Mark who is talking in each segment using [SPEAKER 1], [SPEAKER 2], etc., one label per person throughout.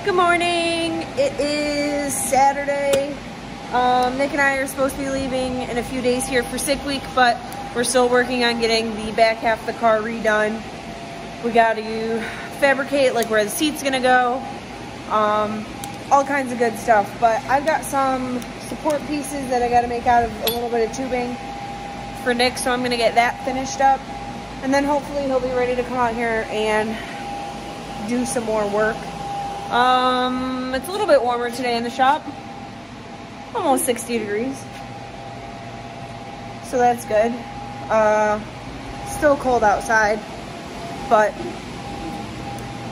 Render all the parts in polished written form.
[SPEAKER 1] Good morning. It is Saturday. Nick and I are supposed to be leaving in a few days here for sick week, but we're still working on getting the back half of the car redone. We got to fabricate like where the seat's gonna go, all kinds of good stuff. But I've got some support pieces that I got to make out of a little bit of tubing for Nick, so I'm gonna get that finished up, and then hopefully he'll be ready to come out here and do some more work. It's a little bit warmer today in the shop, almost 60 degrees, so that's good. Still cold outside, but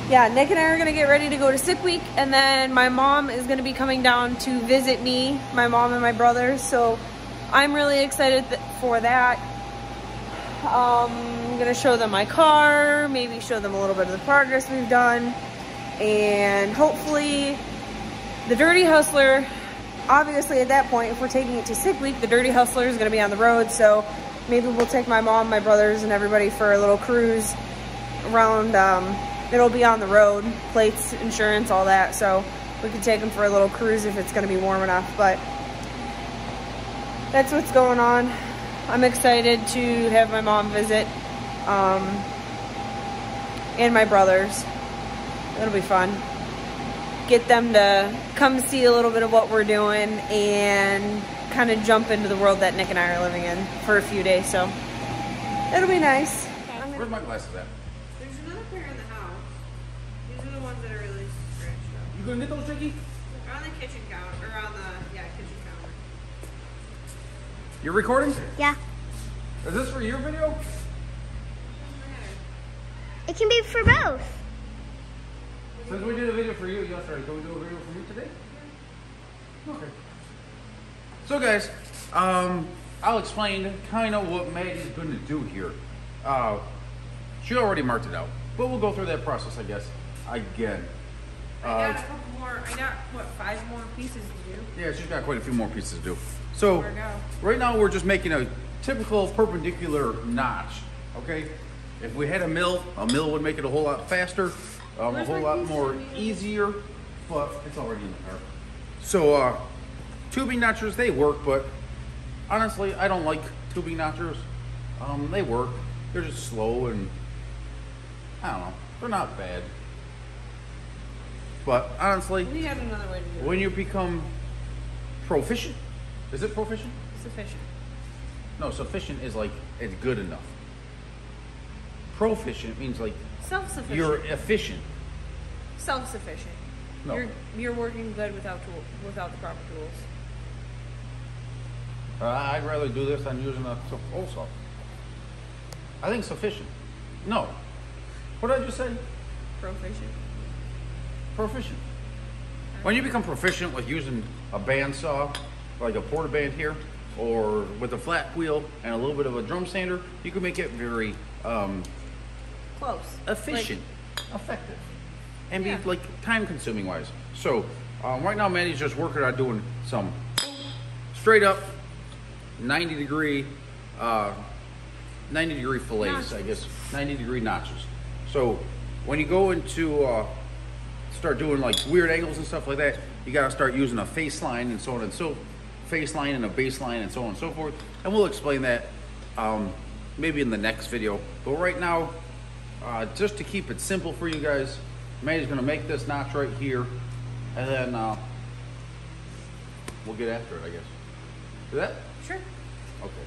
[SPEAKER 1] yeah, Nick and I are gonna get ready to go to sick week, and then my mom is gonna be coming down to visit me, my mom and my brother, so I'm really excited for that. I'm gonna show them my car, maybe show them a little bit of the progress we've done, and hopefully the Dirty Hustler, obviously at that point, if we're taking it to sick week, the Dirty Hustler is gonna be on the road, so maybe we'll take my mom, my brothers, and everybody for a little cruise around. It'll be on the road, plates, insurance, all that, so we can take them for a little cruise if it's gonna be warm enough. But that's what's going on. I'm excited to have my mom visit, and my brothers. It'll be fun. Get them to come see a little bit of what we're doing and kind of jump into the world that Nick and I are living in for a few days, so it'll be nice.
[SPEAKER 2] Where's my glasses at?
[SPEAKER 1] There's another pair in the house. These are the ones that are really scratched up.
[SPEAKER 2] You gonna get those, Jackie?
[SPEAKER 1] They're on the kitchen counter, or on the, kitchen counter.
[SPEAKER 2] You're recording?
[SPEAKER 3] Yeah.
[SPEAKER 2] Is this for your video?
[SPEAKER 3] It can be for both.
[SPEAKER 2] Since we did a video for you yesterday, can we do a video for you today? Okay. So guys, I'll explain kind of what Maddy's going to do here. She already marked it out, but we'll go through that process, I guess, again.
[SPEAKER 1] I got a couple more, I got, what, 5 more pieces to do?
[SPEAKER 2] Yeah, she's got quite a few more pieces to do. So,
[SPEAKER 1] There we go.
[SPEAKER 2] right now we're just making a typical perpendicular notch, okay? If we had a mill would make it a whole lot faster, a whole lot more easier, but it's already in the car. So, tubing notchers, they work, but honestly, I don't like tubing notchers. They work. They're just slow and, I don't know, they're not bad. But honestly,
[SPEAKER 1] We had another way to do it.
[SPEAKER 2] when you become proficient, is it proficient?
[SPEAKER 1] Sufficient.
[SPEAKER 2] No, sufficient is like, it's good enough. Proficient means like,
[SPEAKER 1] Self-sufficient.
[SPEAKER 2] you're efficient.
[SPEAKER 1] Self-sufficient.
[SPEAKER 2] No.
[SPEAKER 1] You're working good without the proper tools.
[SPEAKER 2] I'd rather do this than using a hole saw. I think sufficient. No. What did I just say?
[SPEAKER 1] Proficient.
[SPEAKER 2] Proficient. When you become proficient with using a bandsaw, like a porta band here, or with a flat wheel and a little bit of a drum sander, you can make it very
[SPEAKER 1] Close.
[SPEAKER 2] efficient, effective, and
[SPEAKER 1] Yeah.
[SPEAKER 2] be like time consuming wise. So right now Maddy's just working on doing some straight up 90 degree fillets,
[SPEAKER 1] Notches.
[SPEAKER 2] I guess, 90 degree notches. So when you go into start doing like weird angles and stuff like that, you got to start using a face line and so on and so face line and a base line and so on and so forth, and we'll explain that maybe in the next video. But right now, just to keep it simple for you guys, Maddy's gonna make this notch right here, and then we'll get after it, I guess. Do that?
[SPEAKER 1] Sure.
[SPEAKER 2] Okay.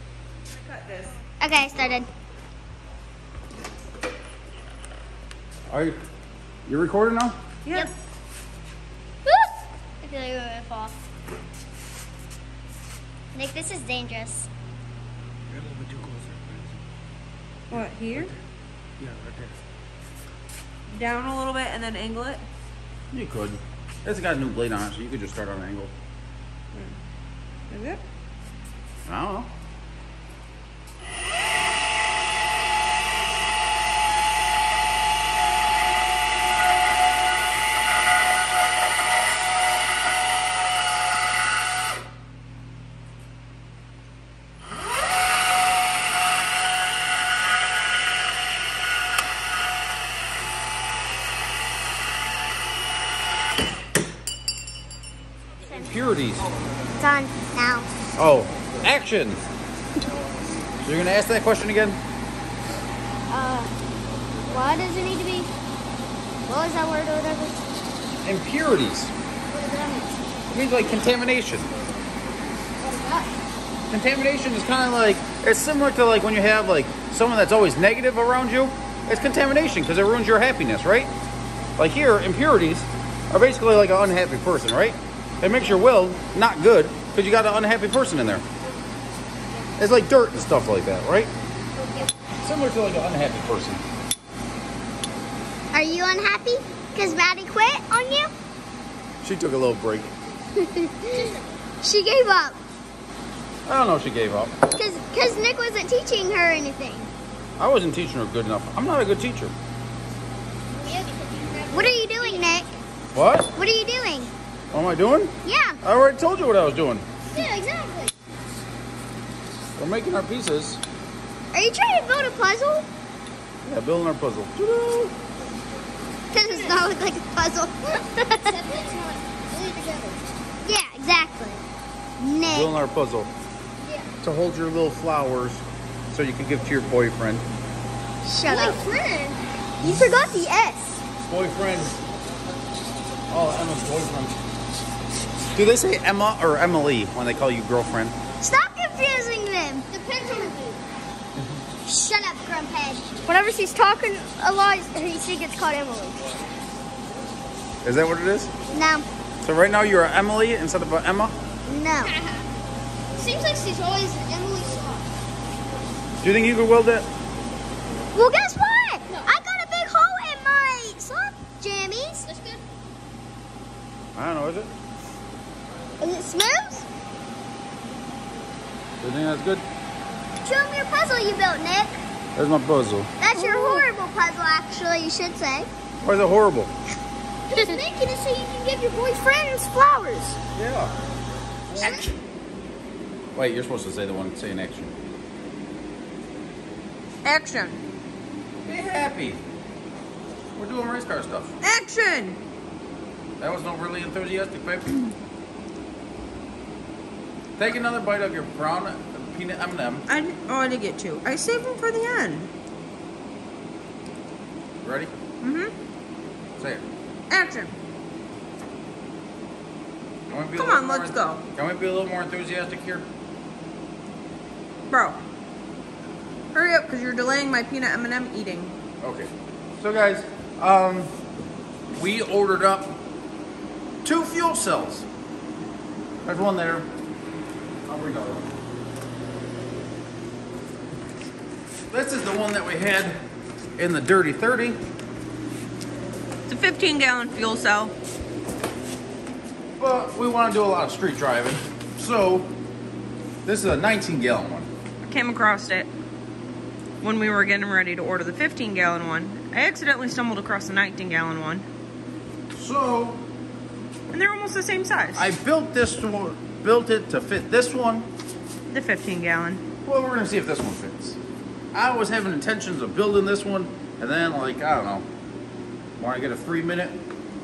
[SPEAKER 1] I cut this.
[SPEAKER 3] Okay, I started.
[SPEAKER 2] Are you recording now?
[SPEAKER 1] Yeah.
[SPEAKER 3] Yep. I feel like I'm gonna fall. Nick, this is dangerous.
[SPEAKER 4] You're a little bit too close there.
[SPEAKER 1] What, here?
[SPEAKER 4] Yeah, right there.
[SPEAKER 1] Down a little bit and then angle it?
[SPEAKER 2] You could. It's got a new blade on it, so you could just start on an angle.
[SPEAKER 1] Is it?
[SPEAKER 2] I don't know. impurities.
[SPEAKER 3] It's on now.
[SPEAKER 2] Oh, action. So you're gonna ask that question again?
[SPEAKER 3] Why does it need to be? What was that word or whatever?
[SPEAKER 2] Impurities.
[SPEAKER 3] What does that mean?
[SPEAKER 2] It means like contamination.
[SPEAKER 3] What is that?
[SPEAKER 2] Contamination is kind of like, it's similar to like when you have like someone that's always negative around you. It's contamination because it ruins your happiness, right? Like here, impurities are basically like an unhappy person, right? It makes your will not good because you got an unhappy person in there. It's like dirt and stuff like that, right? Similar to like an unhappy person.
[SPEAKER 3] Are you unhappy? Because Maddy quit on you?
[SPEAKER 2] She took a little break.
[SPEAKER 3] She gave up.
[SPEAKER 2] I don't know if she gave up.
[SPEAKER 3] Because Nick wasn't teaching her anything.
[SPEAKER 2] I wasn't teaching her good enough. I'm not a good teacher.
[SPEAKER 3] What are you doing, Nick?
[SPEAKER 2] What?
[SPEAKER 3] What are you doing?
[SPEAKER 2] What am I doing?
[SPEAKER 3] Yeah.
[SPEAKER 2] I already told you what I was doing.
[SPEAKER 3] Yeah, exactly.
[SPEAKER 2] We're making our pieces.
[SPEAKER 3] Are you trying to build a puzzle?
[SPEAKER 2] Yeah, building our puzzle.
[SPEAKER 3] Because it's not like a puzzle. Yeah, exactly. Nick.
[SPEAKER 2] Building our puzzle.
[SPEAKER 3] Yeah.
[SPEAKER 2] To hold your little flowers so you can give to your boyfriend.
[SPEAKER 3] Shut up. Boyfriend? You forgot the S.
[SPEAKER 2] Boyfriend. Oh, Emma's boyfriend. Do they say Emma or Emily when they call you girlfriend?
[SPEAKER 3] Stop confusing them. Depends on the mood. Shut up, Grumphead. Whenever she's talking a lot, she gets called Emily.
[SPEAKER 2] Is that what it is?
[SPEAKER 3] No.
[SPEAKER 2] So right now you're Emily instead of Emma?
[SPEAKER 3] No. Seems like she's always Emily sock.
[SPEAKER 2] Do you think you could weld that?
[SPEAKER 3] Well, guess what? No. I got a big hole in my sock jammies. That's good.
[SPEAKER 2] I don't know, is it?
[SPEAKER 3] Is it smooth?
[SPEAKER 2] Do you think that's good?
[SPEAKER 3] Show me your puzzle you built, Nick.
[SPEAKER 2] There's my puzzle.
[SPEAKER 3] That's your horrible puzzle, actually, you should say.
[SPEAKER 2] Why is it horrible?
[SPEAKER 3] Just making it so you can give your boyfriends flowers.
[SPEAKER 2] Yeah. Action. Wait, you're supposed to say the one saying action.
[SPEAKER 1] Action.
[SPEAKER 2] Be happy. We're doing race car stuff.
[SPEAKER 1] Action.
[SPEAKER 2] That was not really enthusiastic, babe. Take another bite of your brown peanut M&M.
[SPEAKER 1] I didn't get two. I saved them for the end.
[SPEAKER 2] Ready?
[SPEAKER 1] Mm-hmm.
[SPEAKER 2] Say it.
[SPEAKER 1] Action. Come on, let's go.
[SPEAKER 2] Can we be a little more enthusiastic here?
[SPEAKER 1] Bro. Hurry up, because you're delaying my peanut M&M eating.
[SPEAKER 2] Okay. So guys, we ordered up 2 fuel cells. There's one there. I'll bring another one. This is the one that we had in the Dirty 30.
[SPEAKER 1] It's a 15-gallon fuel cell.
[SPEAKER 2] But we want to do a lot of street driving. So, this is a 19-gallon one.
[SPEAKER 1] I came across it when we were getting ready to order the 15-gallon one. I accidentally stumbled across the 19-gallon one.
[SPEAKER 2] So,
[SPEAKER 1] And they're almost the same size.
[SPEAKER 2] I built this one, built it to fit this one.
[SPEAKER 1] The 15-gallon.
[SPEAKER 2] Well, we're gonna see if this one fits. I was having intentions of building this one, and then like, I don't know, want to get a 3-minute,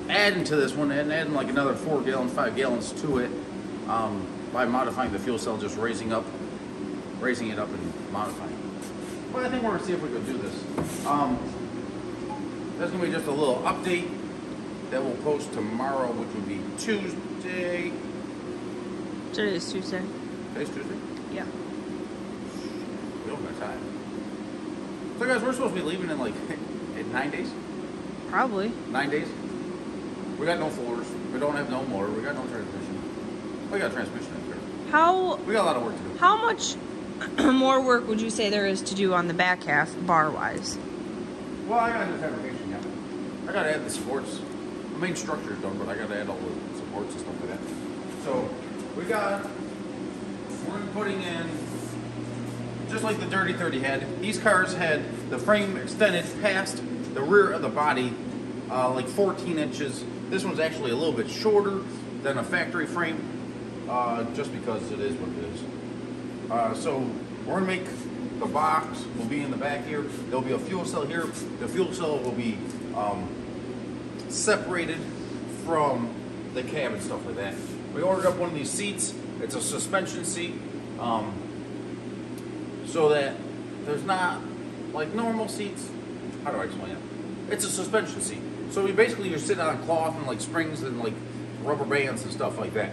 [SPEAKER 2] adding to this one, and adding like another 4 gallons, 5 gallons to it, by modifying the fuel cell, just raising it up and modifying it. But I think we're gonna see if we can do this. That's gonna be just a little update that we'll post tomorrow, which would be Tuesday.
[SPEAKER 1] Today is Tuesday.
[SPEAKER 2] Today's Tuesday?
[SPEAKER 1] Yeah.
[SPEAKER 2] We don't got time. So guys, we're supposed to be leaving in like 9 days?
[SPEAKER 1] Probably.
[SPEAKER 2] 9 days? We got no floors. We don't have no motor. We got no transmission. We got transmission in here. We got a lot of work to do.
[SPEAKER 1] How much more work would you say there is to do on the back half, bar-wise?
[SPEAKER 2] Well, I gotta do fabrication, yeah. I gotta add the supports. The main structure is done, but I gotta add all the supports and stuff like that. So, we're putting in, just like the Dirty 30 had, these cars had the frame extended past the rear of the body, like 14 inches. This one's actually a little bit shorter than a factory frame, just because it is what it is. So we're gonna make the box will be in the back here. There'll be a fuel cell here. The fuel cell will be separated from the cab and stuff like that. we ordered up one of these seats. It's a suspension seat, so that there's not like normal seats. How do I explain it? It's a suspension seat. So you're sitting on cloth and like springs and like rubber bands and stuff like that.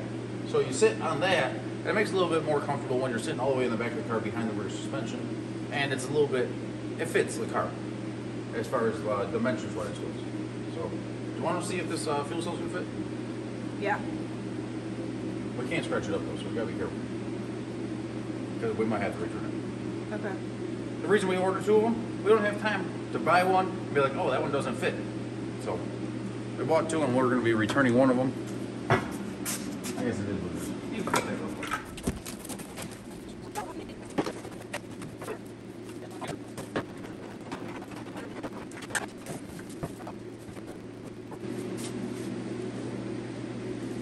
[SPEAKER 2] So you sit on that, and it makes it a little bit more comfortable when you're sitting all the way in the back of the car behind the rear suspension. And it's a little bit, it fits the car as far as dimensions wise goes. So, do you want to see if this fuel cell's gonna fit?
[SPEAKER 1] Yeah.
[SPEAKER 2] We can't scratch it up though, so we gotta be careful. Because we might have to return it.
[SPEAKER 1] Okay.
[SPEAKER 2] The reason we ordered 2 of them, we don't have time to buy one and be like, oh, that one doesn't fit. So, we bought 2 and we're gonna be returning one of them. I guess it is what it is. You can cut that real quick.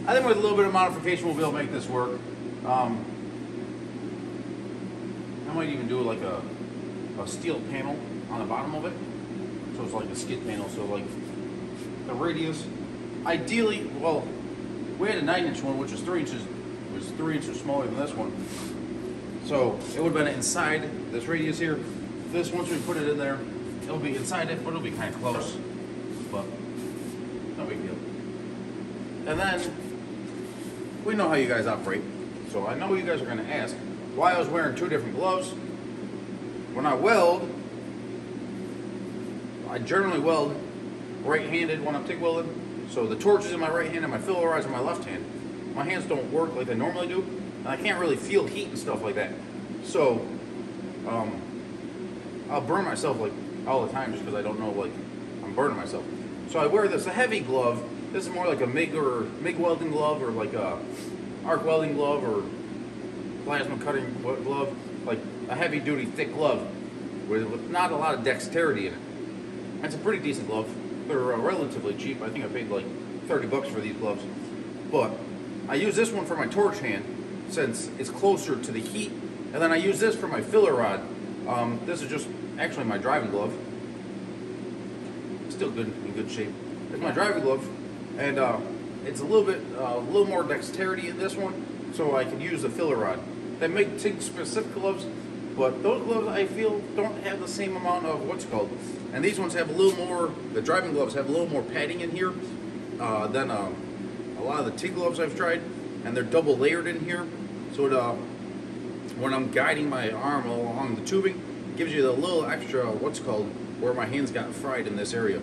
[SPEAKER 2] I think with a little bit of modification, we'll be able to make this work. I might even do like a steel panel on the bottom of it. So it's like a skid panel. So like the radius, ideally, well, we had a 9-inch one, which is 3 inches. It was 3 inches smaller than this one. So it would have been inside this radius here. This, once we put it in there, it'll be inside it, but it'll be kind of close. But no big deal. And then we know how you guys operate. So I know you guys are going to ask why I was wearing 2 different gloves. When I weld, I generally weld right-handed when I'm TIG welding. So the torch is in my right hand and my filler rod's in my left hand. My hands don't work like they normally do, and I can't really feel heat and stuff like that. So I'll burn myself like all the time just because I don't know, like I'm burning myself. So I wear this a heavy glove. This is more like a MIG welding glove, or like a arc welding glove, or plasma cutting glove, like a heavy duty thick glove with not a lot of dexterity in it. It's a pretty decent glove. They're relatively cheap. I think I paid like 30 bucks for these gloves. But I use this one for my torch hand since it's closer to the heat. And then I use this for my filler rod. This is just actually my driving glove. It's still good, in good shape. It's my driving glove. And it's a little more dexterity in this one, so I can use the filler rod. They make TIG specific gloves, but those gloves I feel don't have the same amount of what's called. And these ones have a little more, the driving gloves have a little more padding in here than a lot of the TIG gloves I've tried, and they're double layered in here. So it, when I'm guiding my arm along the tubing, it gives you the little extra what's called where my hands got fried in this area.